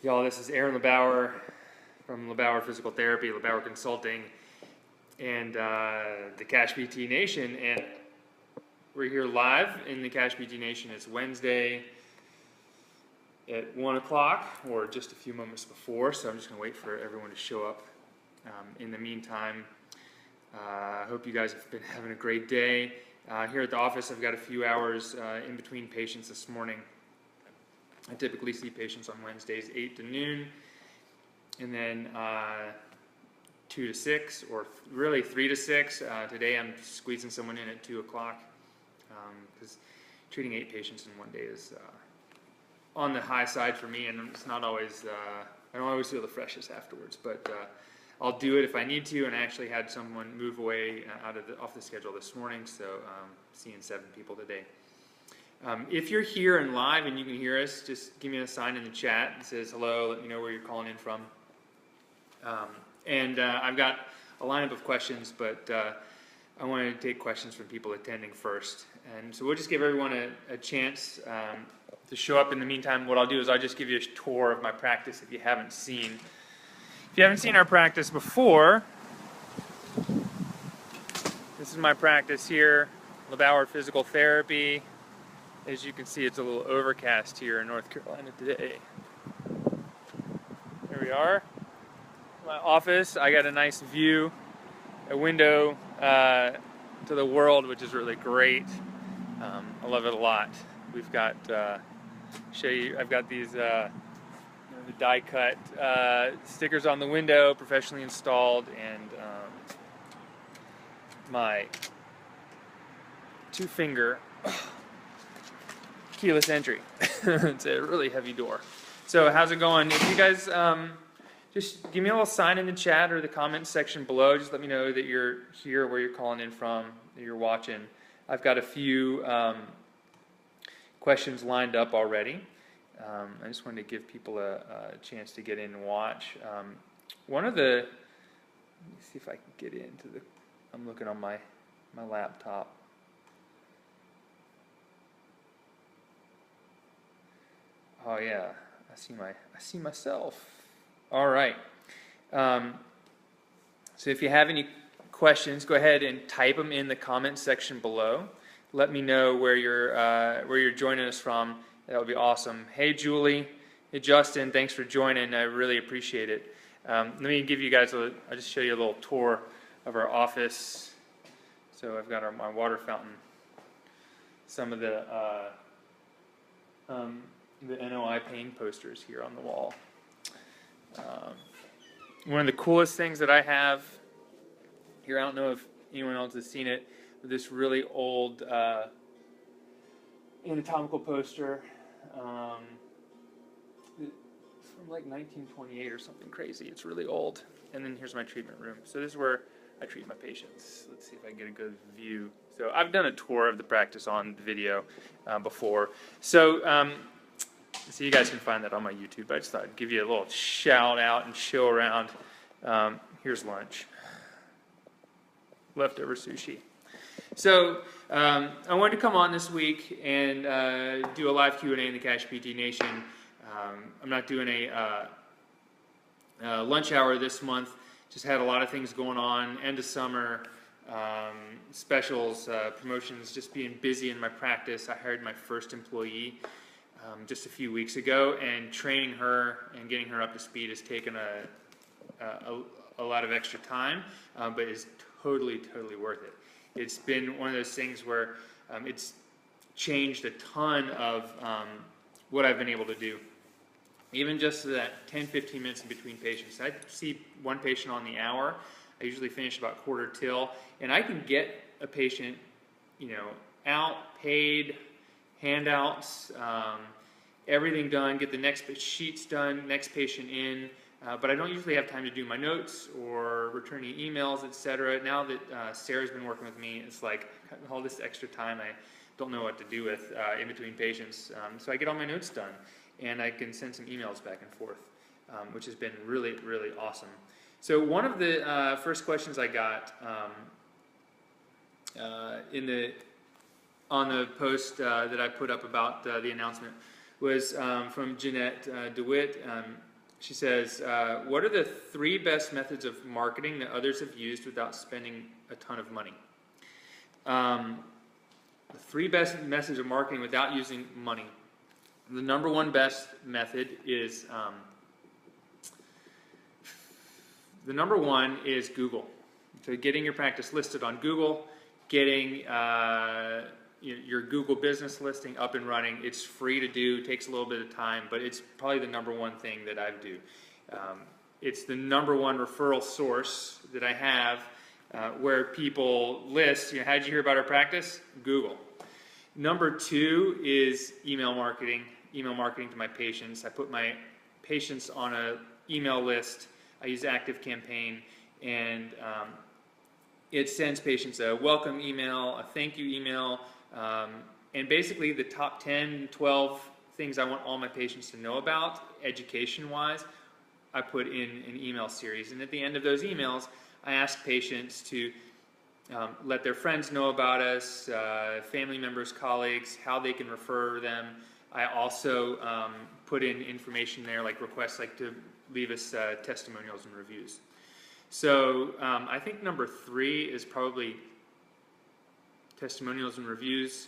Y'all, this is Aaron LeBauer from LeBauer Physical Therapy, LeBauer Consulting, and the CashPT Nation. And we're here live in the CashPT Nation. It's Wednesday at 1 o'clock, or just a few moments before, so I'm just going to wait for everyone to show up. In the meantime, I hope you guys have been having a great day. Here at the office, I've got a few hours in between patients this morning. I typically see patients on Wednesdays 8 to noon, and then 2 to 6, or really 3 to 6. Today I'm squeezing someone in at 2 o'clock because treating 8 patients in one day is on the high side for me, and it's not always, I don't always feel the freshest afterwards, but I'll do it if I need to, and I actually had someone move away off the schedule this morning, so seeing 7 people today. If you're here and live and you can hear us, just give me a sign in the chat that says hello, let me know where you're calling in from. I've got a lineup of questions, but I want to take questions from people attending first. And so we'll just give everyone a chance to show up. In the meantime, what I'll do is I'll just give you a tour of my practice if you haven't seen. If you haven't seen our practice before, this is my practice here, LeBauer Physical Therapy. As you can see, it's a little overcast here in North Carolina today. There we are. My office, I got a nice view, a window to the world, which is really great. I love it a lot. We've got, show you, I've got these the die cut stickers on the window, professionally installed, and my 2-finger keyless entry. It's a really heavy door. So how's it going? If you guys just give me a little sign in the chat or the comment section below, just let me know that you're here, where you're calling in from, that you're watching. I've got a few questions lined up already. I just wanted to give people a chance to get in and watch. One of the, let me see if I can get into the, I'm looking on my laptop. Oh yeah, I see myself. All right. So if you have any questions, go ahead and type them in the comment section below. Let me know where you're joining us from. That would be awesome. Hey Julie, hey Justin, thanks for joining. I really appreciate it. Let me give you guys I'll just show you a little tour of our office. So I've got my water fountain, some of the NOI pain posters here on the wall. One of the coolest things that I have here, I don't know if anyone else has seen it, but this really old anatomical poster. It's from like 1928 or something crazy. It's really old. And then here's my treatment room. So this is where I treat my patients. Let's see if I can get a good view. So I've done a tour of the practice on video before. So you guys can find that on my YouTube. I just thought I'd give you a little shout out and show around. Here's lunch. Leftover sushi. So I wanted to come on this week and do a live Q&A in the CashPT Nation. I'm not doing a lunch hour this month. Just had a lot of things going on. End of summer, specials, promotions, just being busy in my practice. I hired my first employee just a few weeks ago, and training her and getting her up to speed has taken a lot of extra time, but it's totally worth it. It's been one of those things where it's changed a ton of what I've been able to do. Even just that 10-15 minutes in between patients. I see one patient on the hour. I usually finish about quarter till, and I can get a patient, out, paid, handouts, everything done, get the next sheets done, next patient in, but I don't usually have time to do my notes or returning emails, etc. Now that Sarah's been working with me, it's like all this extra time I don't know what to do with in between patients, so I get all my notes done, and I can send some emails back and forth, which has been really awesome. So one of the first questions I got on the post that I put up about the announcement was from Jeanette DeWitt. She says, what are the 3 best methods of marketing that others have used without spending a ton of money? The 3 best methods of marketing without using money. The number 1 best method is, Google. So getting your practice listed on Google, getting your Google business listing up and running. It's free to do, takes a little bit of time, but it's probably the number 1 thing that I do. It's the number 1 referral source that I have where people list, how did you hear about our practice? Google. Number 2 is email marketing to my patients. I put my patients on an email list. I use ActiveCampaign, and it sends patients a welcome email, a thank you email, and basically the top 10, 12 things I want all my patients to know about, education-wise, I put in an email series. And at the end of those emails, I ask patients to let their friends know about us, family members, colleagues, how they can refer them. I also put in information there, like requests like to leave us testimonials and reviews. So I think number 3 is probably testimonials and reviews,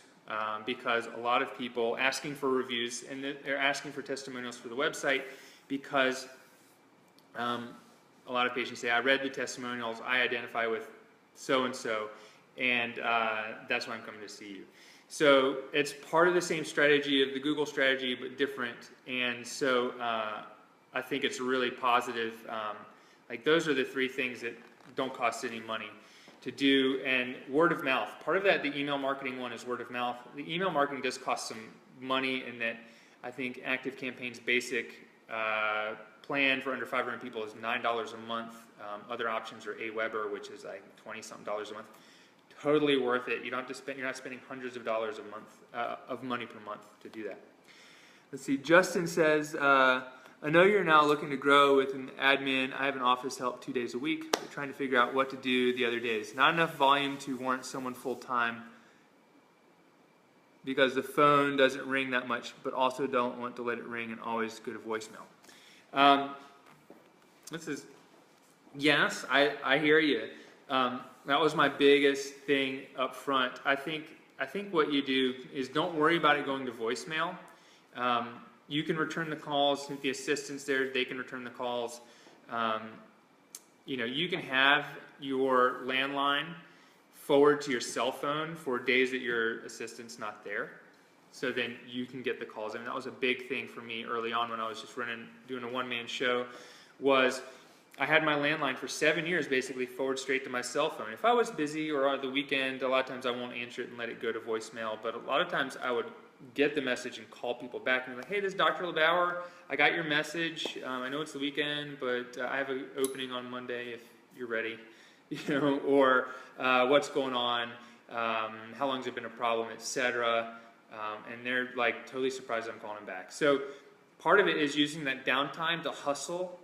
because a lot of people asking for reviews, and they're asking for testimonials for the website because a lot of patients say, I read the testimonials, I identify with so-and-so, and that's why I'm coming to see you. So it's part of the same strategy of the Google strategy, but different. And so I think it's really positive. Like those are the 3 things that don't cost any money to do. And word of mouth. Part of that, the email marketing one, is word of mouth. The email marketing does cost some money in that I think ActiveCampaign's basic plan for under 500 people is $9 a month. Other options are Aweber, which is like $20-something a month. Totally worth it. You don't have to spend. You're not spending hundreds of dollars a month of money per month to do that. Let's see. Justin says, I know you're now looking to grow with an admin. I have an office help 2 days a week. We're trying to figure out what to do the other days. Not enough volume to warrant someone full time because the phone doesn't ring that much, but also don't want to let it ring and always go to voicemail. This is, yes, I hear you. That was my biggest thing up front. I think what you do is don't worry about it going to voicemail. You can return the calls. If the assistant's there, they can return the calls. You can have your landline forward to your cell phone for days that your assistant's not there. So then you can get the calls. And that was a big thing for me early on when I was just doing a one-man show, was I had my landline for 7 years basically forward straight to my cell phone. If I was busy or on the weekend, a lot of times I won't answer it and let it go to voicemail, but a lot of times I would get the message and call people back and be like, hey, this is Dr. LeBauer. I got your message. I know it's the weekend, but I have an opening on Monday if you're ready. Or what's going on, how long has it been a problem, etc. And they're like totally surprised I'm calling them back. So part of it is using that downtime to hustle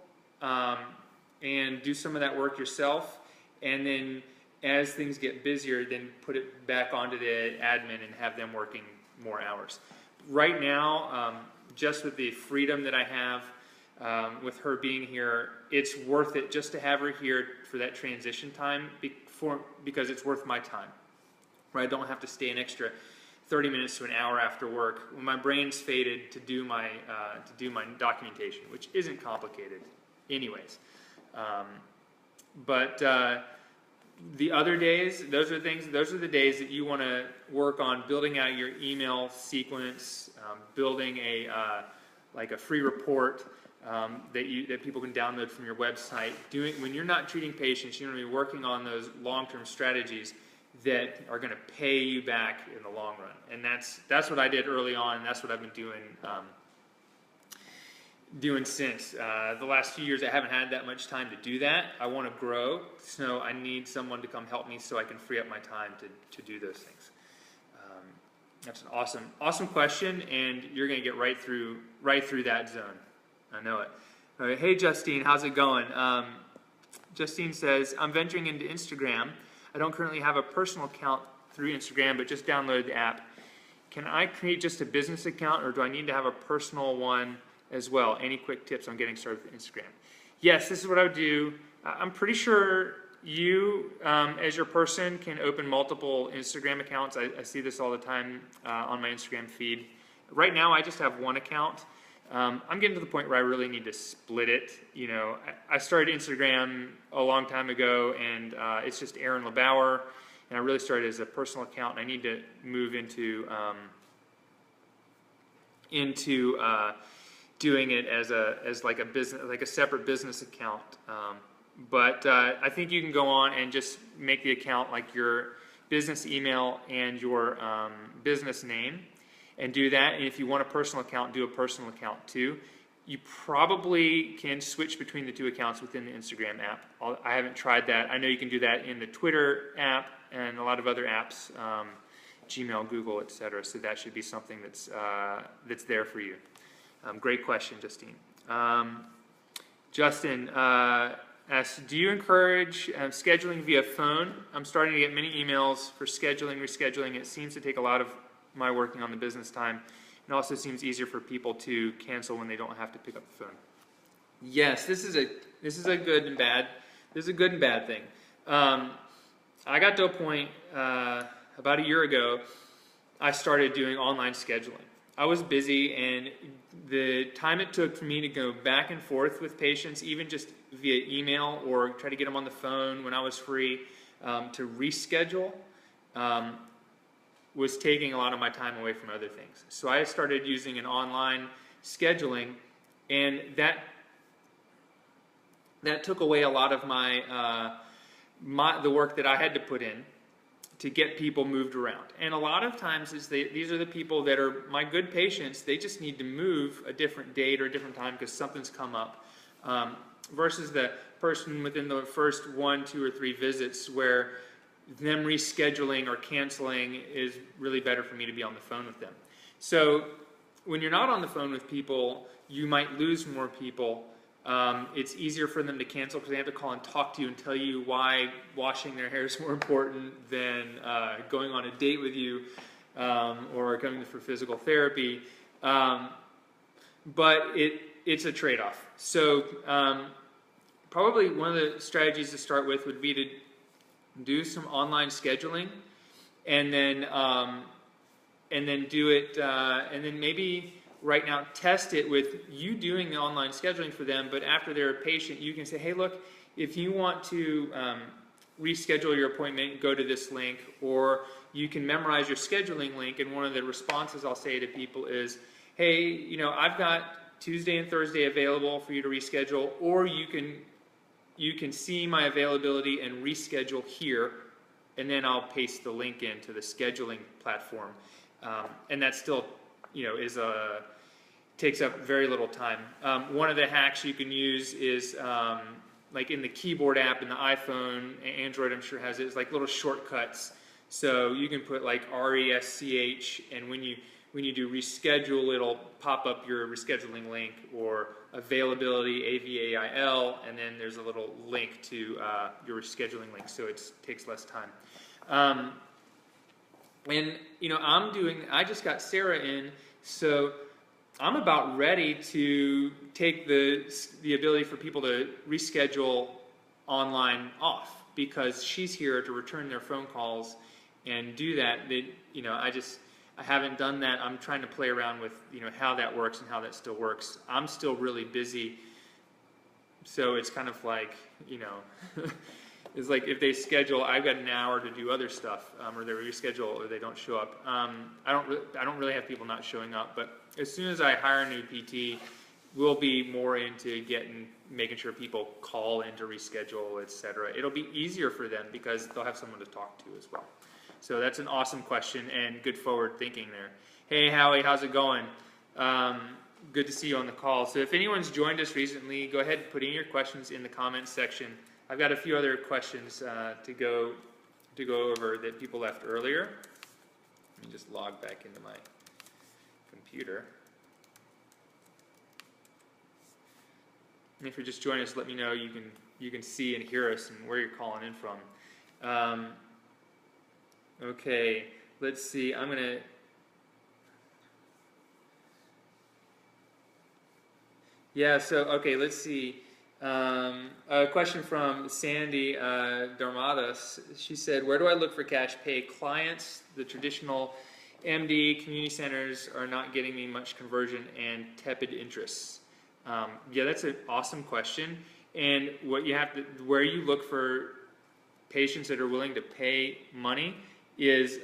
and do some of that work yourself, and then as things get busier, then put it back onto the admin and have them working more hours. Right now, just with the freedom that I have with her being here, it's worth it just to have her here for that transition time because it's worth my time. Where I don't have to stay an extra 30 minutes to an hour after work when my brain's faded to do my documentation, which isn't complicated anyways. But the other days, those are the days that you want to work on building out your email sequence, building a free report that people can download from your website. When you're not treating patients, you're going to be working on those long-term strategies that are going to pay you back in the long run. And that's what I did early on, and that's what I've been doing since. The last few years I haven't had that much time to do that. I want to grow, so I need someone to come help me so I can free up my time to do those things. That's an awesome question, and you're going to get right through that zone. I know it. All right. Hey Justine, how's it going? Justine says, I'm venturing into Instagram. I don't currently have a personal account through Instagram, but just downloaded the app. Can I create just a business account, or do I need to have a personal one as well. Any quick tips on getting started with Instagram? Yes, this is what I would do. I'm pretty sure you, as your person, can open multiple Instagram accounts. I see this all the time on my Instagram feed. Right now, I just have one account. I'm getting to the point where I really need to split it. You know, I started Instagram a long time ago, and it's just Aaron LeBauer, and I really started as a personal account. And I need to move into doing it as like a business, like a separate business account. But I think you can go on and just make the account like your business email and your business name, and do that. And if you want a personal account, do a personal account too. You probably can switch between the two accounts within the Instagram app. I haven't tried that. I know you can do that in the Twitter app and a lot of other apps, Gmail, Google, etc. So that should be something that's there for you. Great question, Justine. Justin asks, do you encourage scheduling via phone? I'm starting to get many emails for scheduling, rescheduling. It seems to take a lot of my working on the business time. It also seems easier for people to cancel when they don't have to pick up the phone. Yes, this is a good and bad thing. I got to a point about a year ago. I started doing online scheduling. I was busy, and the time it took for me to go back and forth with patients, even just via email or try to get them on the phone when I was free, to reschedule, was taking a lot of my time away from other things. So I started using an online scheduling, and that took away a lot of the work that I had to put in to get people moved around. And a lot of times these are the people that are my good patients. They just need to move a different date or a different time because something's come up, versus the person within the first 1, 2, or 3 visits where them rescheduling or canceling is really better for me to be on the phone with them. So when you're not on the phone with people, you might lose more people. It's easier for them to cancel because they have to call and talk to you and tell you why washing their hair is more important than going on a date with you, or coming for physical therapy. But it's a trade-off. So probably one of the strategies to start with would be to do some online scheduling, and then do it, and then maybe right now test it with you doing the online scheduling for them. But after they're a patient, you can say, hey, look, if you want to reschedule your appointment, go to this link, or you can memorize your scheduling link. And one of the responses I'll say to people is, hey, you know, I've got Tuesday and Thursday available for you to reschedule, or you can see my availability and reschedule here, and then I'll paste the link into the scheduling platform. And that still, you know, takes up very little time. One of the hacks you can use is like in the keyboard app in the iPhone, Android I'm sure has it, is like little shortcuts. So you can put like RESCH, and when you do reschedule, it'll pop up your rescheduling link, or availability, AVAIL, and then there's a little link to your rescheduling link, so it takes less time. And you know, I just got Sarah in, so I'm about ready to take the ability for people to reschedule online off, because she's here to return their phone calls and do that. You know, I haven't done that. I'm trying to play around with, you know, how that works and how that still works. I'm still really busy, so it's kind of like, you know, it's like if they schedule, I've got an hour to do other stuff, or they reschedule, or they don't show up. I don't really have people not showing up, but as soon as I hire a new PT, we'll be more into making sure people call in to reschedule, etc. It'll be easier for them because they'll have someone to talk to as well. So that's an awesome question and good forward thinking there. Hey Howie, how's it going? Good to see you on the call. So if anyone's joined us recently, go ahead and put in your questions in the comments section. I've got a few other questions to go over that people left earlier. Let me just log back into my computer. And if you're just joining us, let me know. You can see and hear us and where you're calling in from. Okay, let's see. I'm gonna. Yeah, so, okay, let's see. A question from Sandy Darmadas. She said, where do I look for cash pay clients? The traditional MD community centers are not getting me much conversion and tepid interests. Yeah, that's an awesome question. And what you have to, where you look for patients that are willing to pay money is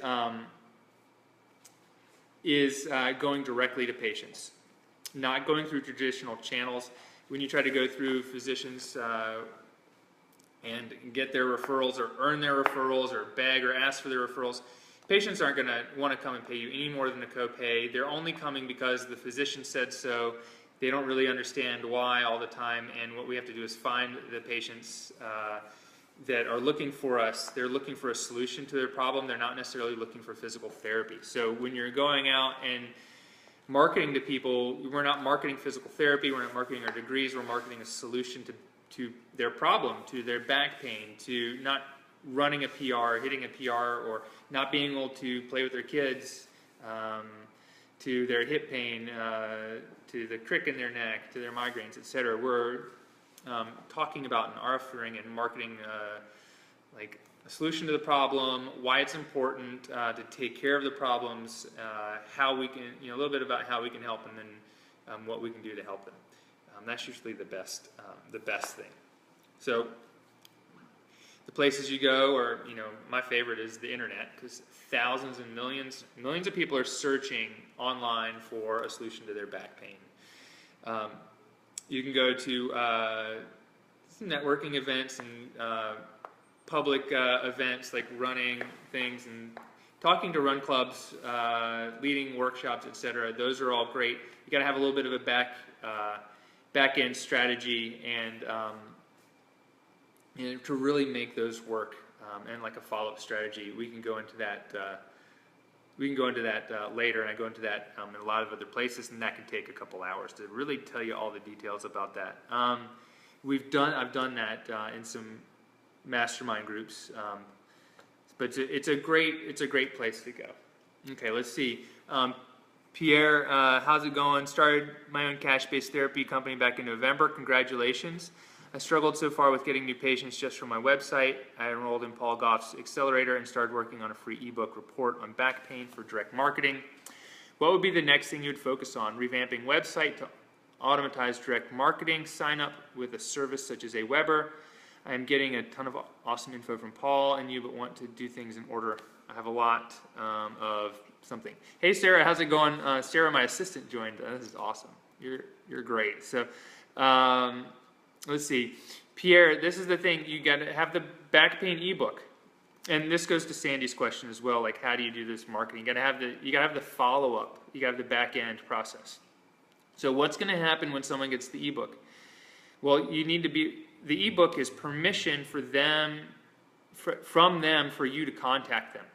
going directly to patients, not going through traditional channels. When you try to go through physicians and get their referrals or earn their referrals or beg or ask for their referrals, patients aren't going to want to come and pay you any more than a copay. They're only coming because the physician said so. They don't really understand why all the time, and what we have to do is find the patients that are looking for us. They're looking for a solution to their problem. They're not necessarily looking for physical therapy. So when you're going out and marketing to people, we're not marketing physical therapy, we're not marketing our degrees, we're marketing a solution to their problem, to their back pain, to not running a PR, hitting a PR, or not being able to play with their kids, to their hip pain, to the crick in their neck, to their migraines, etc. We're talking about and offering and marketing like a solution to the problem, why it's important to take care of the problems, how we can, a little bit about how we can help, and then what we can do to help them. That's usually the best thing. So the places you go, or my favorite is the internet, because thousands and millions of people are searching online for a solution to their back pain. You can go to networking events and public events like running things and talking to run clubs, leading workshops, etc. Those are all great. You got to have a little bit of a back end strategy and to really make those work, and like a follow-up strategy. We can go into that. Later, and I go into that in a lot of other places, and that can take a couple hours to really tell you all the details about that. I've done that in some mastermind groups, but it's a great place to go. Okay, let's see. Pierre, how's it going? Started my own cash-based therapy company back in November. Congratulations. I struggled so far with getting new patients just from my website. I enrolled in Paul Goff's accelerator and started working on a free ebook report on back pain for direct marketing. What would be the next thing you'd focus on? Revamping website to automatize direct marketing, sign up with a service such as Aweber. I am getting a ton of awesome info from Paul and you, but want to do things in order. I have a lot of something. Hey Sarah, how's it going? Sarah, my assistant, joined. This is awesome. You're great. So let's see. Pierre, this is the thing. You got to have the back pain ebook. And this goes to Sandy's question as well, like how do you do this marketing? You got to have the follow-up. You got to have the back end process. So what's going to happen when someone gets the ebook? Well, you need to be, the ebook is permission for them, from them for you to contact them.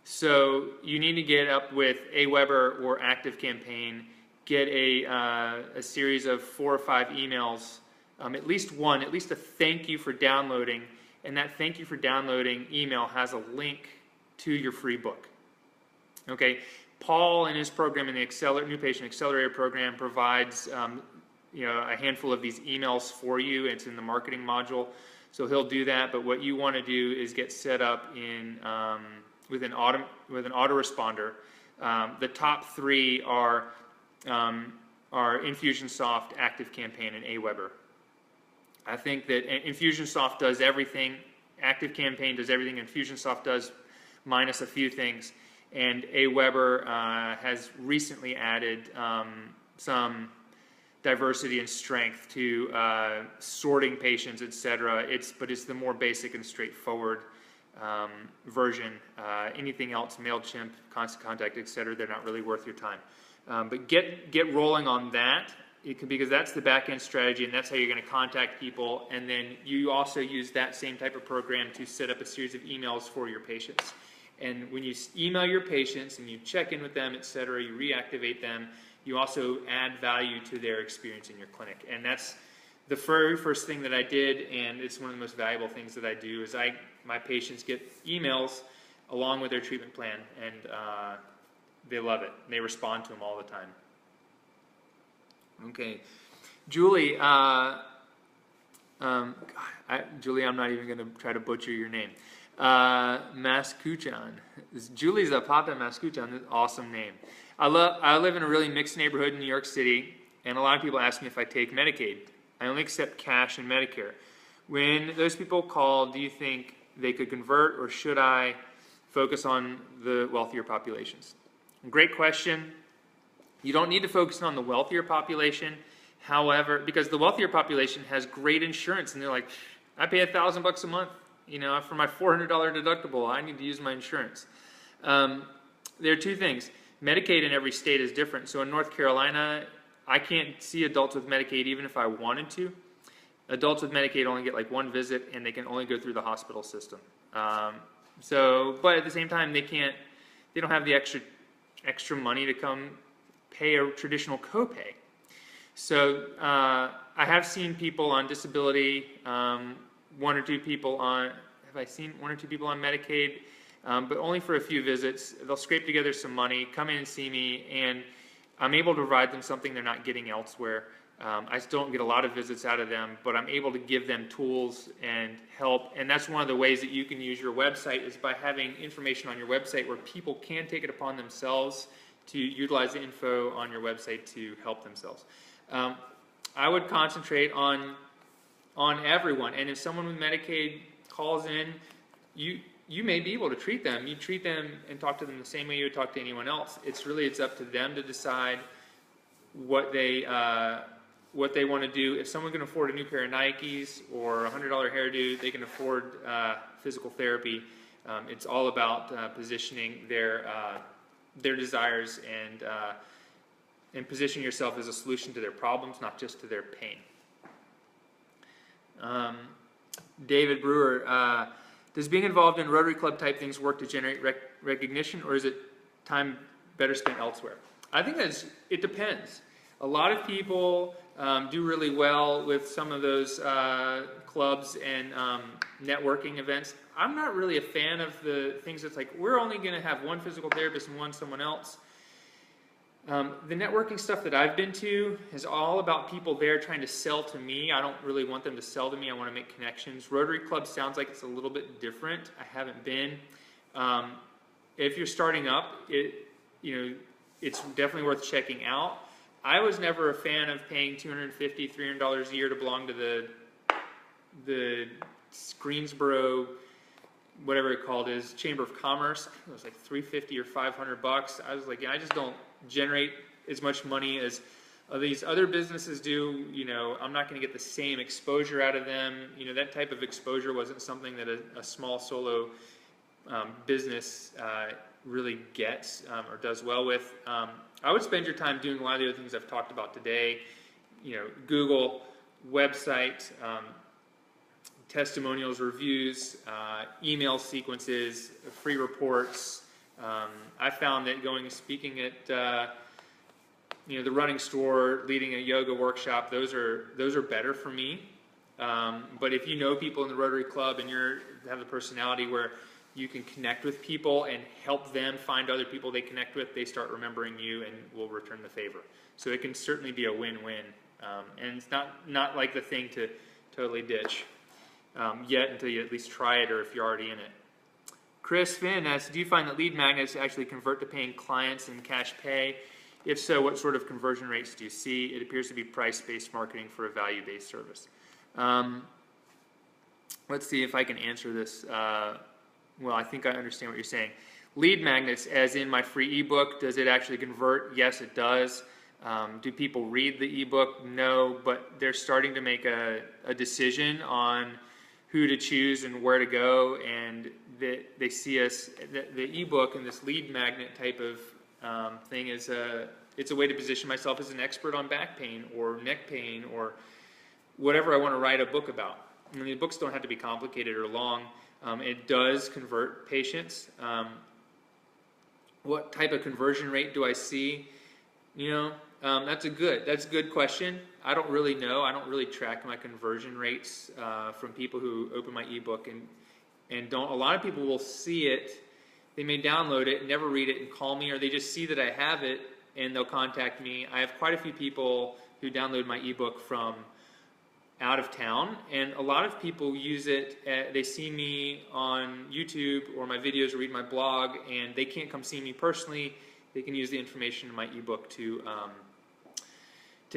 So you need to get up with Aweber or ActiveCampaign, get a series of 4 or 5 emails, at least a thank you for downloading, and that thank you for downloading email has a link to your free book. Okay, Paul in his program, in the New Patient Accelerator program, provides a handful of these emails for you. It's in the marketing module, so he'll do that. But what you want to do is get set up in with an autoresponder. The top 3 are Infusionsoft, ActiveCampaign, and Aweber. I think that Infusionsoft does everything, ActiveCampaign does everything Infusionsoft does, minus a few things, and Aweber has recently added some diversity and strength to sorting patients, etc. But it's the more basic and straightforward version. Anything else, MailChimp, Constant Contact, etc., they're not really worth your time. But get rolling on that. Because that's the back-end strategy, and that's how you're going to contact people. And then you also use that same type of program to set up a series of emails for your patients. And when you email your patients and you check in with them, etc., you reactivate them, you also add value to their experience in your clinic. And that's the very first thing that I did, and it's one of the most valuable things that I do, is my patients get emails along with their treatment plan, and they love it. They respond to them all the time. Okay, Julie, Julie, I'm not even going to try to butcher your name. Maskuchan. Julie Zapata Maskuchan, an awesome name. I live in a really mixed neighborhood in New York City, and a lot of people ask me if I take Medicaid. I only accept cash and Medicare. When those people call, do you think they could convert, or should I focus on the wealthier populations? Great question. You don't need to focus on the wealthier population. However, because the wealthier population has great insurance, and they're like, I pay $1,000 a month, for my $400 deductible. I need to use my insurance. There are two things. Medicaid in every state is different. So in North Carolina, I can't see adults with Medicaid even if I wanted to. Adults with Medicaid only get like one visit, and they can only go through the hospital system. But at the same time, they don't have the extra money to come pay a traditional copay. So I have seen people on disability, have I seen one or two people on Medicaid, but only for a few visits. They'll scrape together some money, come in and see me, and I'm able to provide them something they're not getting elsewhere. I still don't get a lot of visits out of them, but I'm able to give them tools and help. And that's one of the ways that you can use your website, is by having information on your website where people can take it upon themselves to utilize the info on your website to help themselves. I would concentrate on everyone. And if someone with Medicaid calls in, you may be able to treat them. You treat them and talk to them the same way you would talk to anyone else. It's up to them to decide what they want to do. If someone can afford a new pair of Nikes or a $100 hairdo, they can afford physical therapy. It's all about positioning their desires and position yourself as a solution to their problems, not just to their pain. David Brewer, does being involved in Rotary Club type things work to generate recognition, or is it time better spent elsewhere? I think it depends. A lot of people do really well with some of those clubs and networking events. I'm not really a fan of the things that's like, we're only going to have one physical therapist and one someone else. The networking stuff that I've been to is all about people there trying to sell to me. I don't really want them to sell to me. I want to make connections. Rotary Club sounds like it's a little bit different. I haven't been. If you're starting up, it's definitely worth checking out. I was never a fan of paying $250, $300 a year to belong to the Greensboro, whatever it called is, Chamber of Commerce. It was like $350 or $500. I was like, I just don't generate as much money as these other businesses do. I'm not going to get the same exposure out of them. That type of exposure wasn't something that a small solo business really gets or does well with. I would spend your time doing a lot of the other things I've talked about today. Google, website, testimonials, reviews, email sequences, free reports. I found that going and speaking at the running store, leading a yoga workshop, those are better for me. But if you know people in the Rotary Club and you have the personality where you can connect with people and help them find other people they connect with, they start remembering you and will return the favor. So it can certainly be a win-win. And it's not like the thing to totally ditch yet, until you at least try it, or if you're already in it. Chris Finn asks, do you find that lead magnets actually convert to paying clients in cash pay? If so, what sort of conversion rates do you see? It appears to be price-based marketing for a value-based service. Let's see if I can answer this. Well, I think I understand what you're saying. Lead magnets, as in my free ebook, does it actually convert? Yes, it does. Do people read the ebook? No, but they're starting to make a decision on who to choose and where to go, and they see us, the ebook and this lead magnet type of thing it's a way to position myself as an expert on back pain or neck pain or whatever I want to write a book about. The books don't have to be complicated or long. It does convert patients. What type of conversion rate do I see? That's a good question. I don't really know. I don't really track my conversion rates from people who open my ebook and don't. A lot of people will see it. They may download it, never read it, and call me, or they just see that I have it and they'll contact me. I have quite a few people who download my ebook from out of town, and a lot of people use it. They see me on YouTube or my videos or read my blog, and they can't come see me personally. They can use the information in my ebook to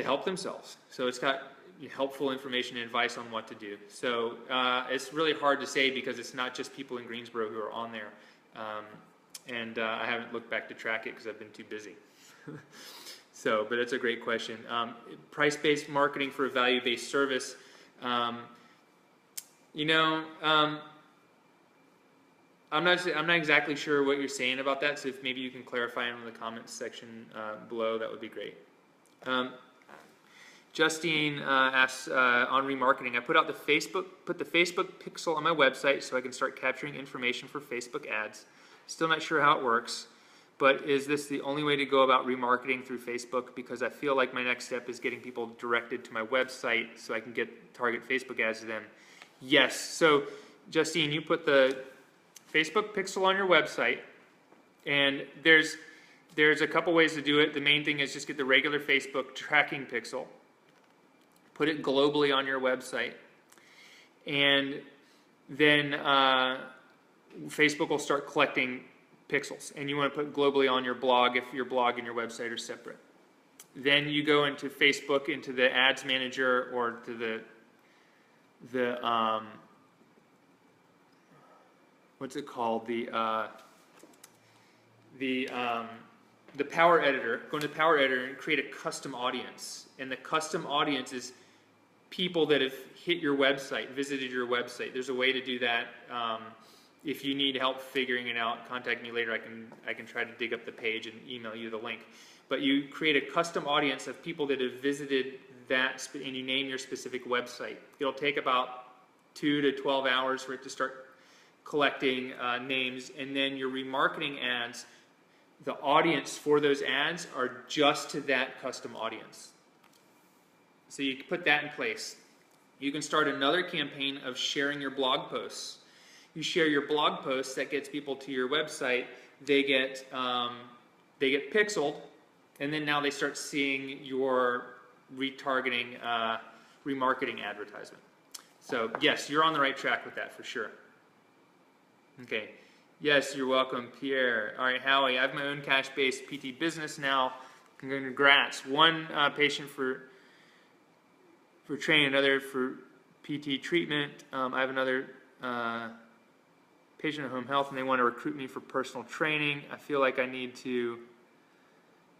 help themselves. So it's got helpful information and advice on what to do. So it's really hard to say because it's not just people in Greensboro who are on there, and I haven't looked back to track it because I've been too busy. So, but it's a great question. Price-based marketing for a value-based service. I'm not exactly sure what you're saying about that. So if maybe you can clarify in the comments section below, that would be great. Justine asks on remarketing. I put the Facebook pixel on my website so I can start capturing information for Facebook ads. Still not sure how it works. But is this the only way to go about remarketing through Facebook? Because I feel like my next step is getting people directed to my website so I can target Facebook ads to them. Yes. So, Justine, you put the Facebook pixel on your website, and there's a couple ways to do it. The main thing is just get the regular Facebook tracking pixel, put it globally on your website, and then Facebook will start collecting pixels, and you want to put globally on your blog if your blog and your website are separate. Then you go into Facebook, into the ads manager, or to the what's it called, the Power Editor. Go into the Power Editor and create a custom audience, and the custom audience is people that have hit your website, visited your website. There's a way to do that. If you need help figuring it out, contact me later. I can try to dig up the page and email you the link. But you create a custom audience of people that have visited that, and you name your specific website. It'll take about 2 to 12 hours for it to start collecting names, and then your remarketing ads, the audience for those ads are just to that custom audience. So you can put that in place. You can start another campaign of sharing your blog posts. You share your blog posts, that gets people to your website. They get pixeled, and then now they start seeing your retargeting, remarketing advertisement. So yes, you're on the right track with that for sure. Okay. Yes, you're welcome, Pierre. All right, Howie, I have my own cash-based PT business now. Congrats. One patient for training, another for PT treatment. I have another patient at home health, and they want to recruit me for personal training. I feel like I need to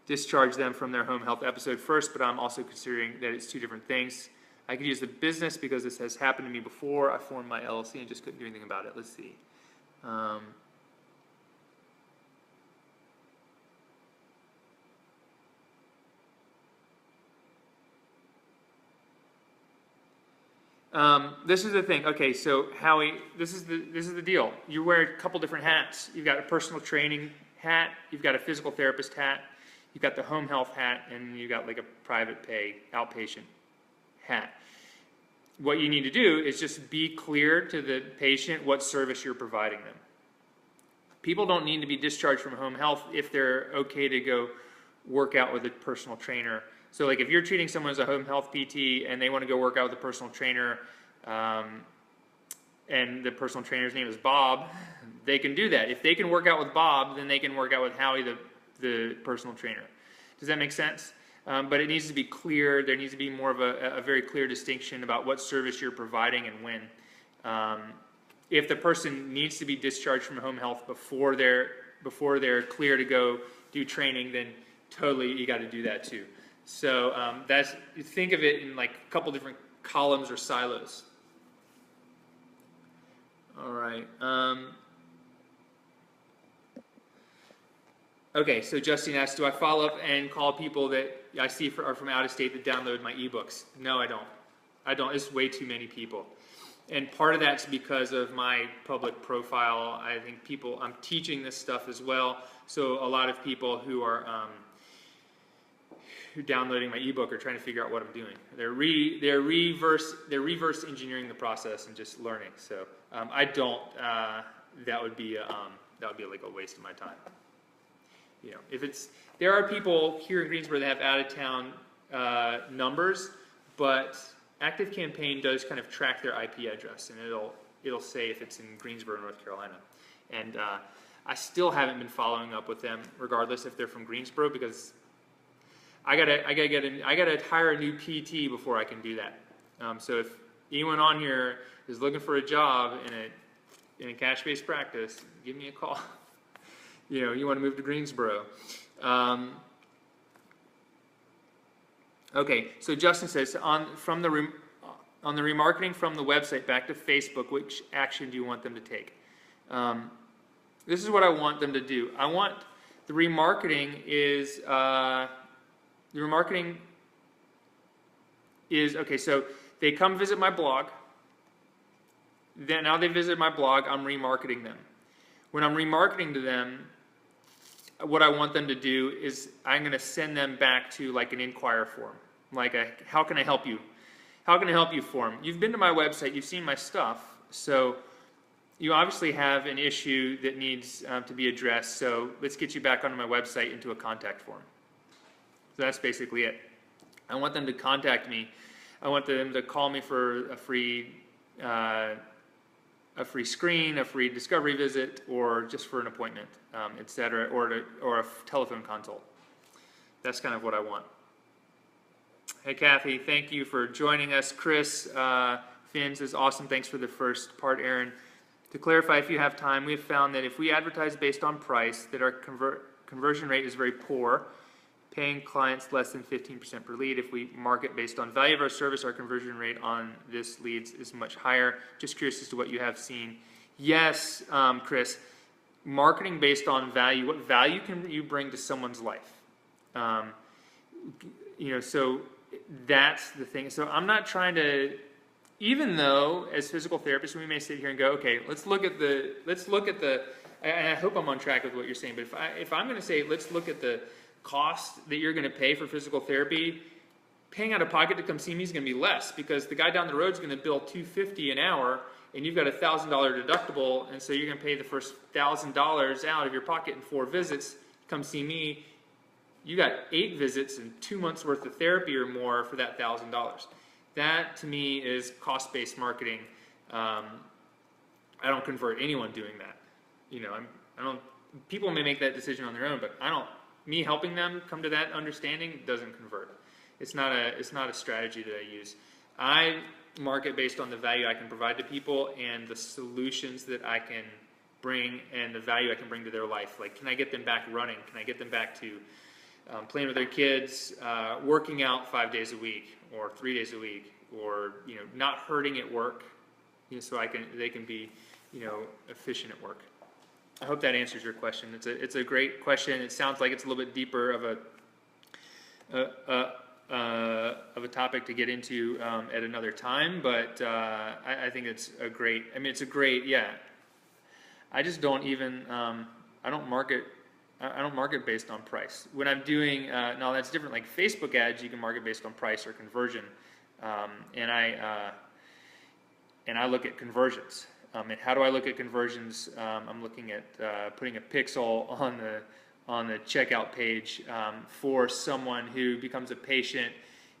discharge them from their home health episode first, but I'm also considering that it's two different things. I could use the business because this has happened to me before. I formed my LLC and just couldn't do anything about it. Let's see. This is the thing. Okay, so Howie, this is the deal. You wear a couple different hats. You've got a personal training hat, you've got a physical therapist hat, you've got the home health hat, and you've got like a private pay outpatient hat. What you need to do is just be clear to the patient what service you're providing them. People don't need to be discharged from home health if they're okay to go work out with a personal trainer. So like if you're treating someone as a home health PT and they want to go work out with a personal trainer, and the personal trainer's name is Bob, they can do that. If they can work out with Bob, then they can work out with Howie, the personal trainer. Does that make sense? But it needs to be clear. There needs to be more of a very clear distinction about what service you're providing and when. If the person needs to be discharged from home health before they're clear to go do training, then totally you got to do that too. So think of it in like a couple different columns or silos. All right. Okay, so Justine asked, do I follow up and call people that I see are from out of state that download my ebooks? No, I don't. It's way too many people. And part of that's because of my public profile. I think I'm teaching this stuff as well. So a lot of people who are downloading my ebook are trying to figure out what I'm doing. They're reverse engineering the process and just learning. So I don't. That would be like a waste of my time. You know, there are people here in Greensboro that have out of town numbers, but ActiveCampaign does kind of track their IP address, and it'll say if it's in Greensboro, North Carolina. And I still haven't been following up with them, regardless if they're from Greensboro, because I gotta hire a new PT before I can do that. So if anyone on here is looking for a job in a cash-based practice, give me a call. You want to move to Greensboro. Okay, so Justin says, on the remarketing from the website back to Facebook, which action do you want them to take? This is what I want them to do. I want the remarketing is okay. So they come visit my blog. Then now they visit my blog. I'm remarketing them. When I'm remarketing to them, what I want them to do is I'm going to send them back to like an inquire form, like a how can I help you? How can I help you form? You've been to my website, you've seen my stuff, so you obviously have an issue that needs to be addressed, so let's get you back onto my website into a contact form. So that's basically it. I want them to contact me. I want them to call me for a free screen, a free discovery visit, or just for an appointment, etc., or a telephone consult. That's kind of what I want. Hey, Kathy, thank you for joining us. Chris Finn says, awesome, thanks for the first part, Aaron. To clarify, if you have time, we've found that if we advertise based on price, that our conversion rate is very poor, paying clients less than 15% per lead. If we market based on value of our service, our conversion rate on this leads is much higher. Just curious as to what you have seen. Yes, Chris, marketing based on value. What value can you bring to someone's life? So that's the thing. So I'm not trying to, even though as physical therapists we may sit here and go, okay, let's look at the, and I hope I'm on track with what you're saying, but if I'm going to say, let's look at the cost that you're going to pay for physical therapy, paying out of pocket to come see me is going to be less, because the guy down the road is going to bill $250 an hour, and you've got a $1,000 deductible, and so you're going to pay the first $1,000 out of your pocket in 4 visits. Come see me. You got 8 visits and 2 months worth of therapy or more for that $1,000. That to me is cost-based marketing. I don't convert anyone doing that. I don't. People may make that decision on their own, but I don't. Me helping them come to that understanding doesn't convert. It's not a strategy that I use. I market based on the value I can provide to people and the solutions that I can bring and the value I can bring to their life. Like, can I get them back running? Can I get them back to playing with their kids, working out 5 days a week or 3 days a week, or not hurting at work, so they can be efficient at work. I hope that answers your question. It's a great question. It sounds like it's a little bit deeper of a topic to get into at another time, but I think it's a great. It's a great. Yeah. I just don't even. I don't market based on price. When I'm doing no, that's different. Like Facebook ads, you can market based on price or conversion, and I look at conversions. And how do I look at conversions? I'm looking at putting a pixel on the checkout page for someone who becomes a patient.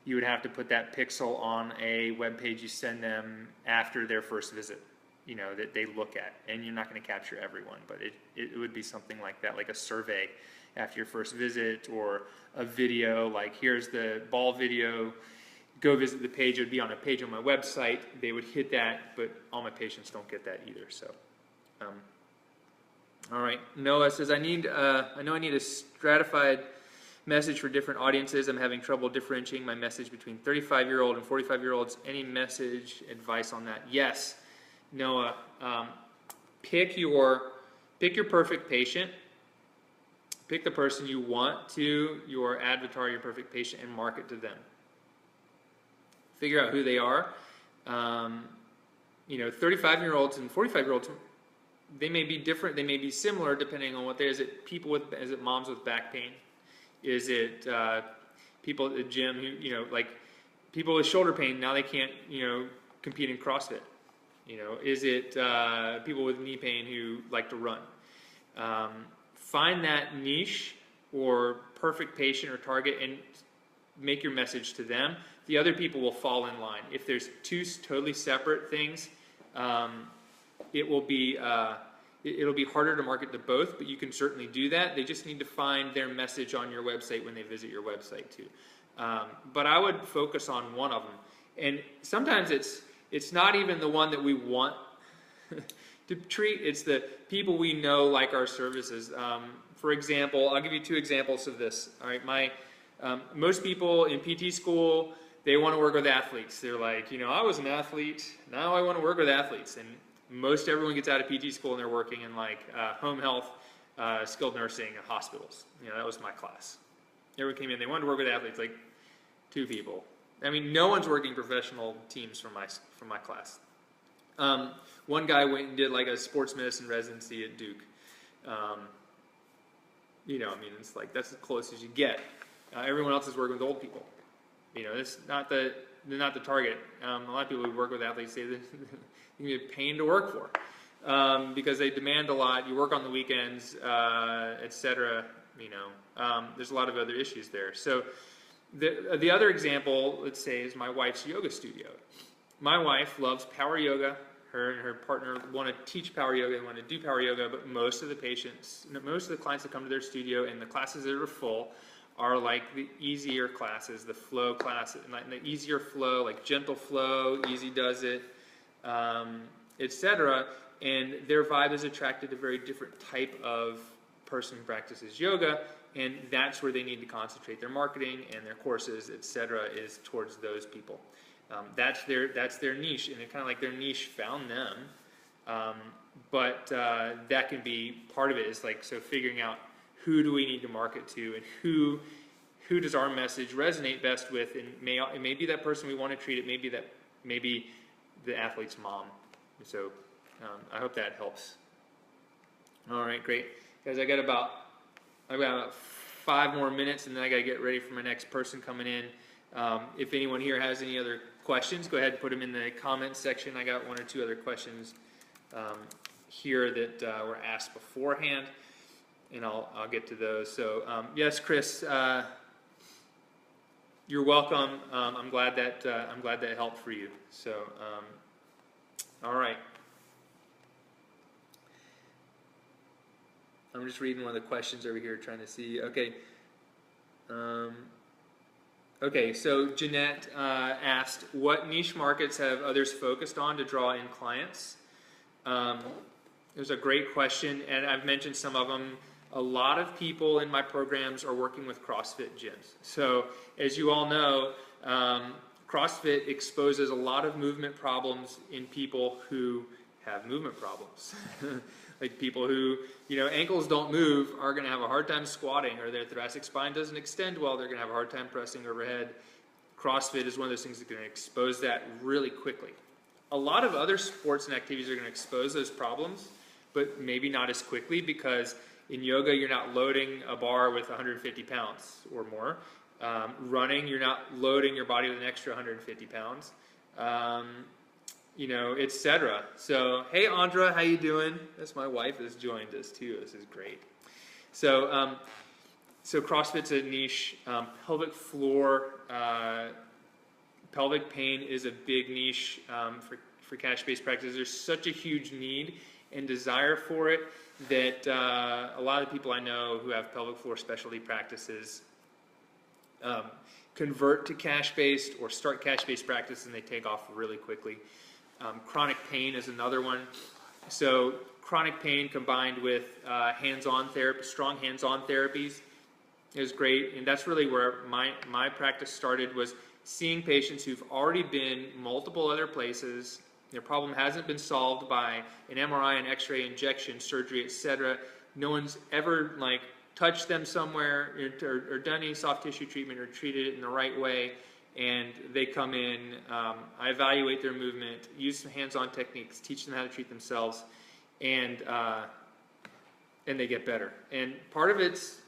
You would have to put that pixel on a web page you send them after their first visit, that they look at. And you're not going to capture everyone, but it would be something like that, like a survey after your first visit, or a video like, here's the ball video. Go visit the page. It would be on a page on my website. They would hit that, but all my patients don't get that either. So, all right. Noah says, I know I need a stratified message for different audiences. I'm having trouble differentiating my message between 35-year-old and 45-year-olds. Any message advice on that? Yes, Noah. Pick your perfect patient. Pick the person you want to your avatar, your perfect patient, and market to them. Figure out who they are. 35-year-olds and 45-year-olds, they may be different. They may be similar depending on what they are. Is it moms with back pain? Is it people at the gym who, like people with shoulder pain, now they can't, compete in CrossFit? Is it people with knee pain who like to run? Find that niche or perfect patient or target, and make your message to them. The other people will fall in line. If there's two totally separate things, it will be it'll be harder to market to both, but you can certainly do that. They just need to find their message on your website when they visit your website too. But I would focus on one of them. And sometimes it's not even the one that we want to treat. It's the people we know like our services. For example, I'll give you 2 examples of this. All right, most people in PT school, they want to work with athletes. They're like, I was an athlete, now I want to work with athletes. And most everyone gets out of PT school and they're working in home health, skilled nursing, hospitals. That was my class. Everyone came in, they wanted to work with athletes, like 2 people. I mean, no one's working professional teams from my class. One guy went and did a sports medicine residency at Duke. It's that's as close as you get. Everyone else is working with old people. It's not they're not the target. A lot of people who work with athletes say that you can be a pain to work for because they demand a lot. You work on the weekends, etc. There's a lot of other issues there. So the other example, let's say, is my wife's yoga studio. My wife loves power yoga. Her and her partner want to teach power yoga and want to do power yoga, but most of the clients that come to their studio and the classes that are full are the easier classes, the flow classes, the easier flow, gentle flow, easy does it, etc. And their vibe is attracted to a very different type of person who practices yoga, and that's where they need to concentrate their marketing and their courses, etc. is towards those people. That's their niche, and it's kind of their niche found them. But that can be part of it. Is so figuring out who do we need to market to, and who does our message resonate best with, and it may be that person we want to treat. It may be the athlete's mom. So I hope that helps. All right, great, guys. I've got about 5 more minutes, and then I got to get ready for my next person coming in. If anyone here has any other questions, go ahead and put them in the comments section. I got 1 or 2 other questions here that were asked beforehand, and I'll get to those. So yes, Chris, you're welcome. I'm glad that helped for you. So all right. I'm just reading one of the questions over here, trying to see. Okay. Okay, so Jeanette asked, what niche markets have others focused on to draw in clients? It was a great question, and I've mentioned some of them. A lot of people in my programs are working with CrossFit gyms. So as you all know, CrossFit exposes a lot of movement problems in people who have movement problems. People who, ankles don't move are going to have a hard time squatting, or their thoracic spine doesn't extend well, they're going to have a hard time pressing overhead. CrossFit is one of those things that's going to expose that really quickly. A lot of other sports and activities are going to expose those problems, but maybe not as quickly, because in yoga you're not loading a bar with 150 pounds or more. Running, you're not loading your body with an extra 150 pounds. Etc. So, hey Andra, how you doing? That's my wife has joined us too. This is great. So, CrossFit's a niche. Pelvic floor, pelvic pain is a big niche for cash-based practices. There's such a huge need and desire for it that a lot of people I know who have pelvic floor specialty practices convert to cash-based or start cash-based practice, and they take off really quickly. Chronic pain is another one. So chronic pain combined with hands-on therapy, strong hands-on therapies is great. And that's really where my practice started, was seeing patients who've already been multiple other places. Their problem hasn't been solved by an MRI, an X-ray, injection, surgery, etc. No one's ever touched them somewhere or done any soft tissue treatment or treated it in the right way. And they come in, I evaluate their movement, use some hands-on techniques, teach them how to treat themselves, and they get better. And part of it's,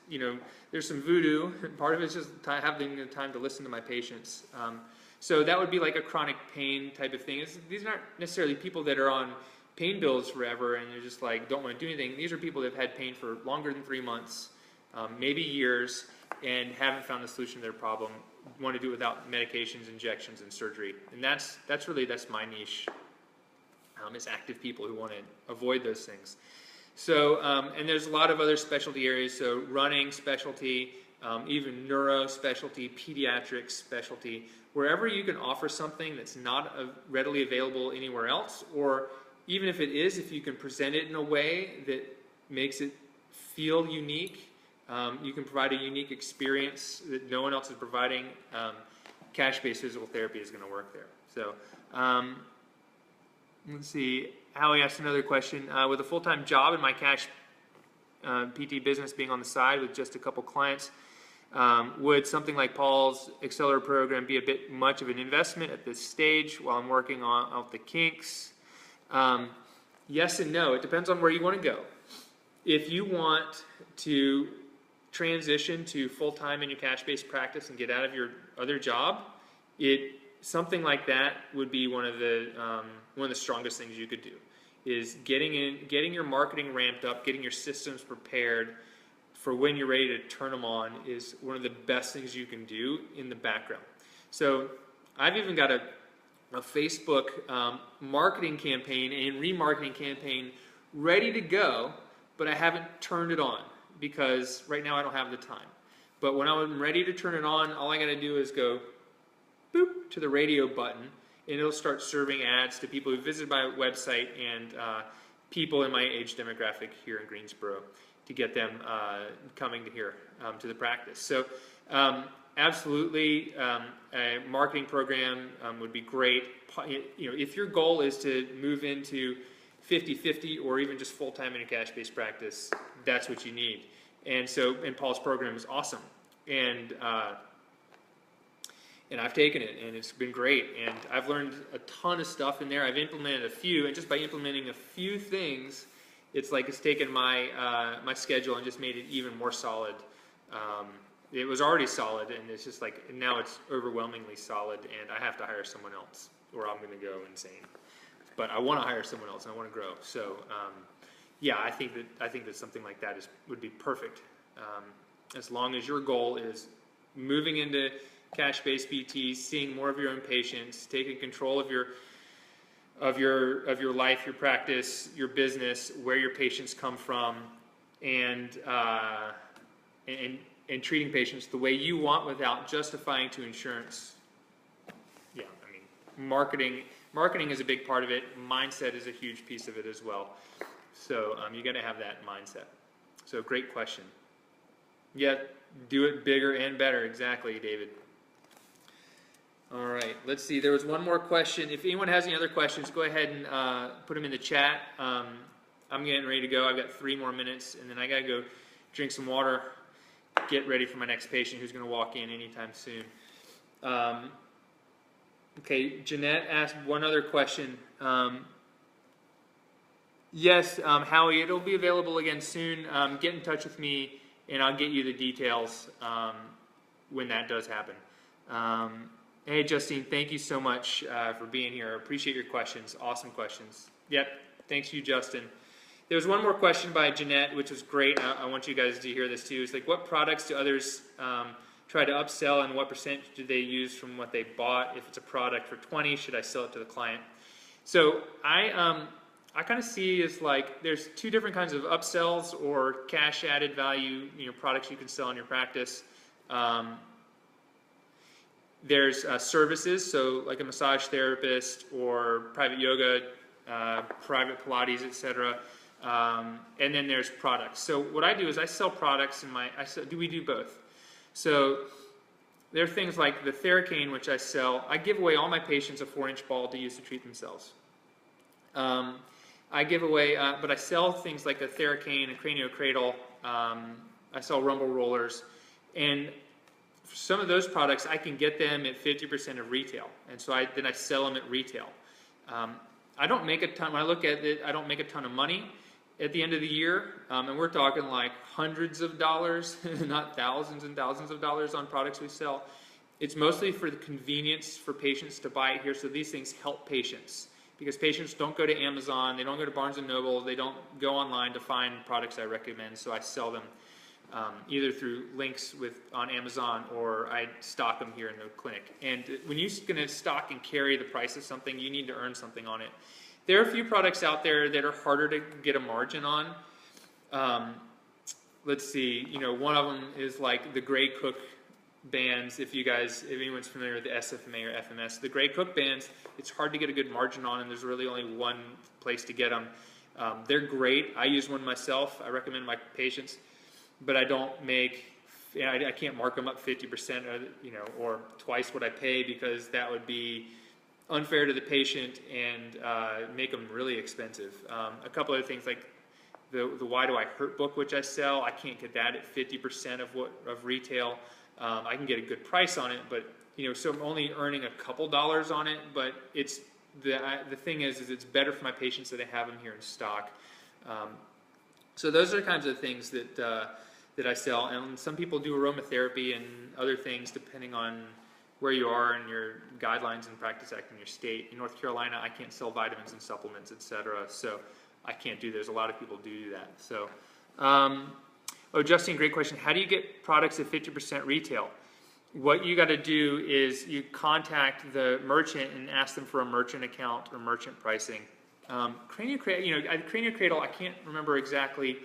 there's some voodoo, and part of it's just having the time to listen to my patients. So that would be like a chronic pain type of thing. These aren't necessarily people that are on pain pills forever and they're just don't want to do anything. These are people that have had pain for longer than 3 months. maybe years, and haven't found a solution to their problem, want to do it without medications, injections, and surgery. And that's my niche, is active people who want to avoid those things. So, and there's a lot of other specialty areas, so running specialty, even neuro specialty, pediatrics specialty, wherever you can offer something that's not readily available anywhere else, or even if it is, if you can present it in a way that makes it feel unique, you can provide a unique experience that no one else is providing, cash-based physical therapy is going to work there. So, let's see. Howie asked another question. With a full-time job and my cash PT business being on the side with just a couple clients, would something like Paul's Accelerator program be a bit much of an investment at this stage while I'm working out the kinks? Yes and no. It depends on where you want to go. If you want to transition to full-time in your cash-based practice and get out of your other job, something like that would be one of the strongest things you could do, is getting your marketing ramped up, getting your systems prepared for when you're ready to turn them on is one of the best things you can do in the background. So I've even got a Facebook marketing campaign and remarketing campaign ready to go, but I haven't turned it on because right now I don't have the time. But when I'm ready to turn it on, all I got to do is go boop to the radio button, and it'll start serving ads to people who visit my website and people in my age demographic here in Greensboro to get them coming to here to the practice. So absolutely, a marketing program would be great. If your goal is to move into 50-50 or even just full-time in a cash-based practice, that's what you need. And Paul's program is awesome. And I've taken it, and it's been great. And I've learned a ton of stuff in there. I've implemented a few, and just by implementing a few things, it's like it's taken my schedule and just made it even more solid. It was already solid, and it's just like now it's overwhelmingly solid, and I have to hire someone else, or I'm going to go insane. But I want to hire someone else, and I want to grow. So, yeah, I think that something like that would be perfect, as long as your goal is moving into cash-based PT, seeing more of your own patients, taking control of your life, your practice, your business, where your patients come from, and treating patients the way you want without justifying to insurance. Yeah, I mean, marketing is a big part of it. Mindset is a huge piece of it as well. So you got to have that mindset. So great question. Yeah, do it bigger and better. Exactly, David. All right, let's see. There was one more question. If anyone has any other questions, go ahead and put them in the chat. I'm getting ready to go. I've got 3 more minutes, and then I got to go drink some water, get ready for my next patient who's going to walk in anytime soon. Okay, Jeanette asked one other question. Yes, Howie, it'll be available again soon. Get in touch with me, and I'll get you the details when that does happen. Hey, Justine, thank you so much for being here. I appreciate your questions. Awesome questions. Yep, thanks you, Justin. There was one more question by Jeanette, which was great. I want you guys to hear this too. It's like, what products do others try to upsell, and what percentage do they use from what they bought? If it's a product for 20, should I sell it to the client? So I kind of see it's like there's 2 different kinds of upsells or cash added value, products you can sell in your practice. There's services, so like a massage therapist or private yoga, private Pilates, etc. And then there's products. So what I do is I sell products we do both. So there are things like the Theracane, which I sell. I give away all my patients a 4-inch ball to use to treat themselves. I give away, but I sell things like a Theracane, a craniocradle. I sell rumble rollers, and for some of those products, I can get them at 50% of retail, and so then I sell them at retail. I don't make a ton. When I look at it, I don't make a ton of money at the end of the year, and we're talking like hundreds of dollars, not thousands and thousands of dollars on products we sell. It's mostly for the convenience for patients to buy it here, so these things help patients. Because patients don't go to Amazon, they don't go to Barnes & Noble, they don't go online to find products I recommend, so I sell them either through links on Amazon, or I stock them here in the clinic. And when you're going to stock and carry the price of something, you need to earn something on it. There are a few products out there that are harder to get a margin on. Let's see, one of them is like the Gray Cook bands. If anyone's familiar with the SFMA or FMS, the Gray Cook bands, it's hard to get a good margin on, and there's really only one place to get them. They're great. I use one myself. I recommend my patients, but I can't mark them up 50%, or twice what I pay, because that would be unfair to the patient and make them really expensive. A couple other things, like the Why Do I Hurt book, which I sell, I can't get that at 50% of retail. I can get a good price on it, but so I'm only earning a couple dollars on it. But it's the thing is it's better for my patients that I have them here in stock. So those are the kinds of things that I sell. And some people do aromatherapy and other things depending on where you are and your guidelines and Practice Act in your state. In North Carolina, I can't sell vitamins and supplements, etc. So I can't do. There's a lot of people do that. So. Oh, Justine, great question. How do you get products at 50% retail? What you got to do is you contact the merchant and ask them for a merchant account or merchant pricing. Cranial Cradle, I can't remember exactly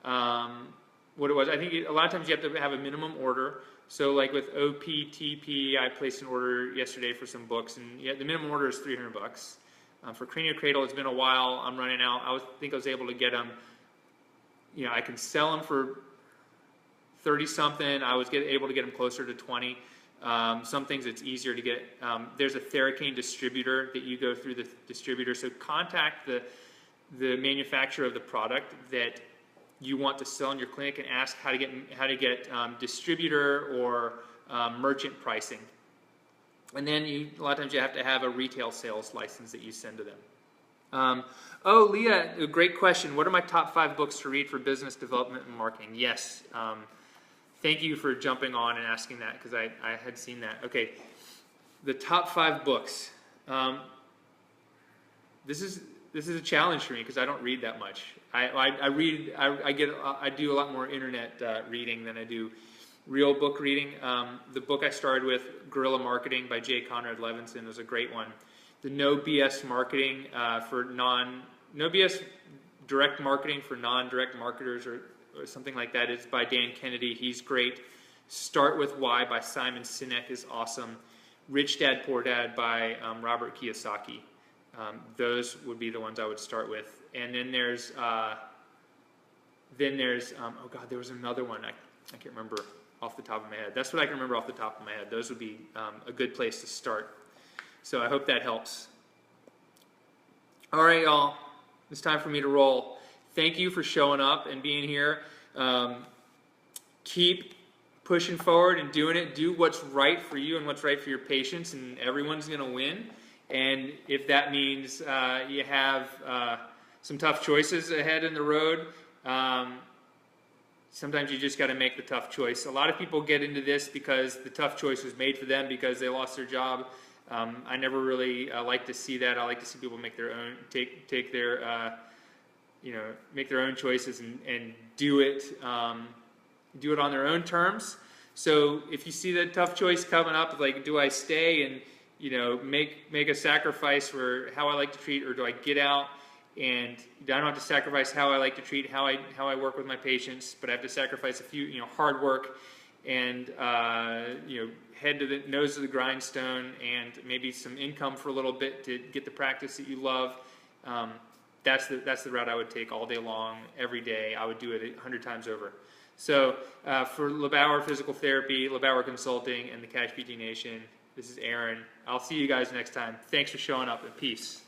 what it was. I think a lot of times you have to have a minimum order. So like with OPTP, I placed an order yesterday for some books, and the minimum order is $300. For Cranial Cradle, it's been a while. I'm running out. I think I was able to get them. I can sell them for 30-something. I was able to get them closer to 20. Some things it's easier to get. There's a Theracane distributor that you go through the distributor. So contact the manufacturer of the product that you want to sell in your clinic and ask how to get distributor or merchant pricing. And then a lot of times you have to have a retail sales license that you send to them. Oh, Leah, a great question. What are my top 5 books to read for business development and marketing? Yes. Thank you for jumping on and asking that, because I had seen that. Okay, the top 5 books. This is a challenge for me because I don't read that much. I do a lot more internet reading than I do real book reading. The book I started with, Guerrilla Marketing by J. Conrad Levinson, was a great one. The No BS Marketing No BS Direct Marketing for Non-Direct Marketers, or something like that, is by Dan Kennedy. He's great. Start With Why by Simon Sinek is awesome. Rich Dad Poor Dad by Robert Kiyosaki. Those would be the ones I would start with. And then there's oh God, there was another one. I can't remember off the top of my head. That's what I can remember off the top of my head. Those would be a good place to start. So I hope that helps. All right, y'all. It's time for me to roll. Thank you for showing up and being here. Keep pushing forward and doing it. Do what's right for you and what's right for your patients, and everyone's going to win. And if that means you have some tough choices ahead in the road, sometimes you just got to make the tough choice. A lot of people get into this because the tough choice was made for them because they lost their job. I never really like to see that. I like to see people make their own, take their, make their own choices and do it on their own terms. So if you see that tough choice coming up, like, do I stay and make a sacrifice for how I like to treat, or do I get out and I don't have to sacrifice how I like to treat, how I work with my patients, but I have to sacrifice a few, hard work and head to the nose of the grindstone and maybe some income for a little bit to get the practice that you love. That's the route I would take all day long, every day. I would do it 100 times over. So for LeBauer Physical Therapy, LeBauer Consulting, and the CashPT Nation, this is Aaron. I'll see you guys next time. Thanks for showing up, and peace.